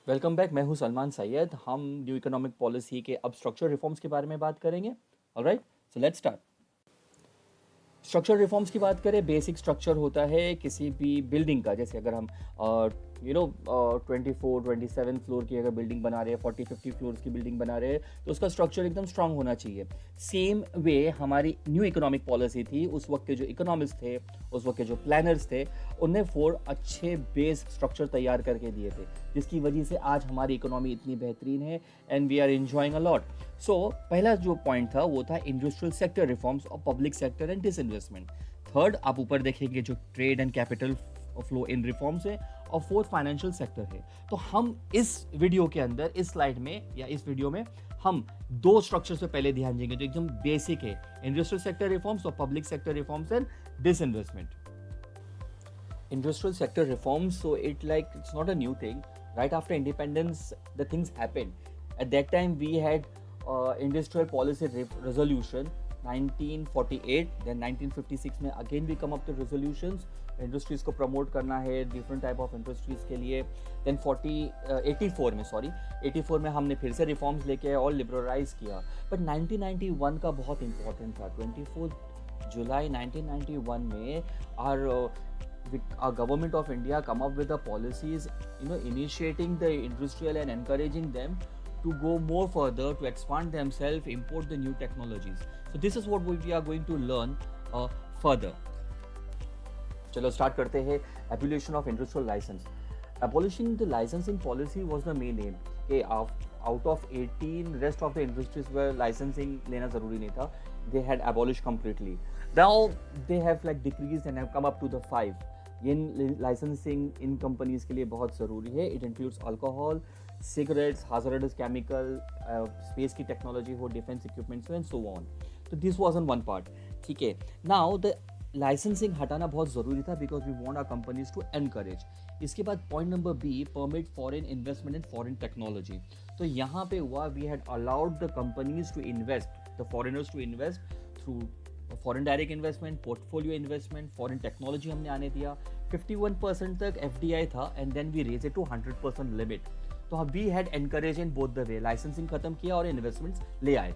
Welcome back. मैं हूं सलमान सैयद। हम न्यू इकोनॉमिक पॉलिसी के अब स्ट्रक्चर रिफॉर्म्स के बारे में बात करेंगे। Alright, so let's start. Structure reforms की बात करें, बेसिक स्ट्रक्चर होता है किसी भी बिल्डिंग का। जैसे अगर हम 24-27 फ्लोर की अगर बिल्डिंग बना रहे हैं, 40-50 फ्लोर्स की बिल्डिंग बना रहे हैं, तो उसका स्ट्रक्चर एकदम स्ट्रांग होना चाहिए। सेम वे हमारी न्यू इकोनॉमिक पॉलिसी थी। उस वक्त के जो इकोनॉमिस्ट थे, उस वक्त के जो प्लानर्स थे, उनने 4 अच्छे बेस स्ट्रक्चर तैयार करके दिए थे, जिसकी वजह से आज हमारी इकोनॉमी इतनी बेहतरीन है and we are enjoying a lot. So पहला जो पॉइंट था वो था इंडस्ट्रियल सेक्टर रिफॉर्म्स और public sector and disinvestment. Third, आप ऊपर देखेंगे जो trade and capital flow in reforms है। और फोर्थ, फाइनेंशियल सेक्टर है। तो हम इस वीडियो के अंदर, इस स्लाइड में या इस वीडियो में हम 2 स्ट्रक्चर पे पहले ध्यान देंगे जो एकदम बेसिक है, इंडस्ट्रियल सेक्टर रिफॉर्म्स और public sector reforms and disinvestment. Industrial sector reforms, so it's not a new thing. Right after independence the things happened. At that time we had industrial policy resolution 1948, then 1956 में again we come up to resolutions, industries को promote करना है different type of industries के लिए। Then 84 में हमने फिर से रिफॉर्म्स लेके आए और लिबरलाइज किया। बट 1991 का बहुत इंपॉर्टेंट था। 24 जुलाई 1991 में our government of India come up with the policies, initiating the industrial and encouraging them to go more further, to expand themselves, import the new technologies. So this is what we are going to learn further. चलो start करते हैं। Abolition of industrial licence. Abolishing the licensing policy was the main aim कि out of 18 rest of the industries में licensing लेना जरूरी नहीं था। They had abolish completely. Now they have decrease and have come up to the 5। ये licensing इन companies के लिए बहुत ज़रूरी है। It includes alcohol, cigarettes, hazardous chemical, space की टेक्नोलॉजी हो, defence equipments and so on. तो this was on one part. ठीक है, नाउ द लाइसेंसिंग हटाना बहुत ज़रूरी था because we want our companies to encourage. इसके बाद point number B, permit foreign investment in foreign technology. तो यहाँ पे हुआ we had allowed the companies to invest, the foreigners to invest through foreign direct investment, portfolio investment, foreign technology हमने आने दिया। 51% तक FDI था and then we raise it to 100% limit. तो we had encourage in both the way, licensing खत्म किया और investments ले आए।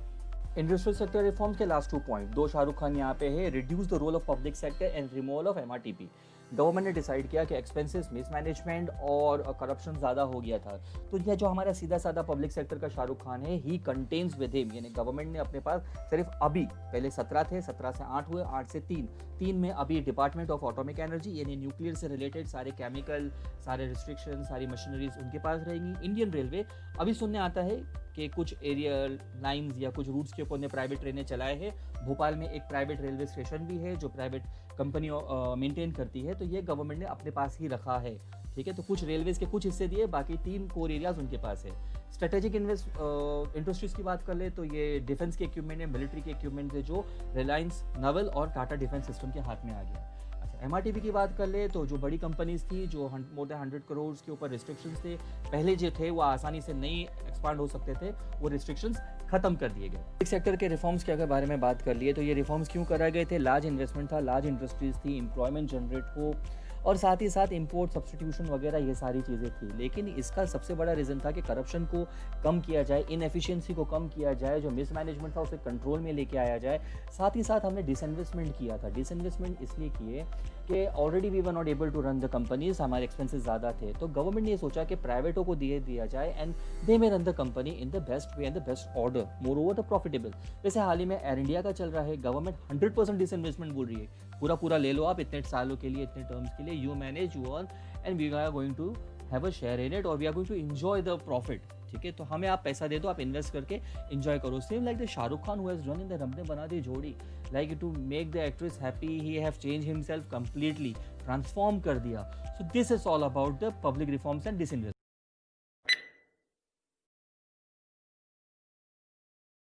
इंडस्ट्रियल सेक्टर रिफॉर्म्स के लास्ट 2 पॉइंट, 2 शाहरुख खान यहाँ पे है। Reduce the role of public sector and removal of MRTP। Government ने डिसाइड किया कि एक्सपेंसेस, मिसमैनेजमेंट और करप्शन ज़्यादा हो गया था। तो यह जो हमारा सीधा साधा पब्लिक सेक्टर का शाहरुख खान है, ही कंटेन्स विद हिम, यानी गवर्नमेंट ने अपने पास सिर्फ अभी, पहले 17 थे, 17 से 8 हुए, 8 से 3 में अभी डिपार्टमेंट ऑफ एटॉमिक एनर्जी यानी न्यूक्लियर से रिलेटेड सारे केमिकल, सारे रिस्ट्रिक्शन, सारी मशीनरीज उनके पास रहेंगी। इंडियन रेलवे, अभी सुनने आता है कि कुछ एरिया लाइंस या कुछ रूट्स के ऊपर ने प्राइवेट ट्रेनें चलाए हैं। भोपाल में एक प्राइवेट रेलवे स्टेशन भी है जो प्राइवेट कंपनी मेंटेन करती है, तो ये गवर्नमेंट ने अपने पास ही रखा है। ठीक है, तो कुछ रेलवेज के कुछ हिस्से दिए, बाकी 3 कोर एरियाज उनके पास है। स्ट्रेटेजिक इंडस्ट्रीज की बात कर ले तो ये डिफेंस के इक्विपमेंट है, मिलिट्री के इक्विपमेंट है, जो रिलायंस नवल और टाटा डिफेंस सिस्टम के हाथ में आ गया। अच्छा, MRTP की बात कर ले तो जो बड़ी कंपनीज थी, जो मोर देन 100 करोड़ के ऊपर रिस्ट्रिक्शंस थे, पहले जो थे वो आसानी से नहीं एक्सपांड हो सकते थे, वो रिस्ट्रिक्शंस खत्म कर दिए गए। पब्लिक सेक्टर के रिफॉर्म्स के अगर बारे में बात कर लिए तो ये रिफॉर्म्स क्यों कराए गए थे? लार्ज इन्वेस्टमेंट था, लार्ज इंडस्ट्रीज थी, एम्प्लॉयमेंट जनरेट हो, और साथ ही साथ इंपोर्ट सब्सटीट्यूशन वगैरह ये सारी चीज़ें थी। लेकिन इसका सबसे बड़ा रीज़न था कि करप्शन को कम किया जाए, इनएफिशिएंसी को कम किया जाए, जो मिसमैनेजमेंट था उसे कंट्रोल में लेके आया जाए। साथ ही साथ हमने डिसइन्वेस्टमेंट किया था। डिसइन्वेस्टमेंट इसलिए किए कि already we were not able to run the companies, हमारे एक्सपेंसेस ज़्यादा थे, तो गवर्नमेंट ने ये सोचा कि प्राइवेटों को दिया जाए and they may run the company in the best way and the best order, more over the profitable. जैसे हाल ही में एयर इंडिया का चल रहा है, गवर्नमेंट 100% डिसइन्वेस्टमेंट बोल रही है, पूरा ले लो आप, इतने सालों के लिए, इतने टर्म्स के लिए, you manage, you earn and we are going to have a share in it और we are going to enjoy the profit. ठीक है, तो हमें आप पैसा दे दो, आप इन्वेस्ट करके एंजॉय करो। Same like the Shahrukh Khan who has run in the Rab Ne Bana Di Jodi, like to make the actress happy, he have change himself completely, transform कर दिया। So this is all about the public reforms and disinvestment.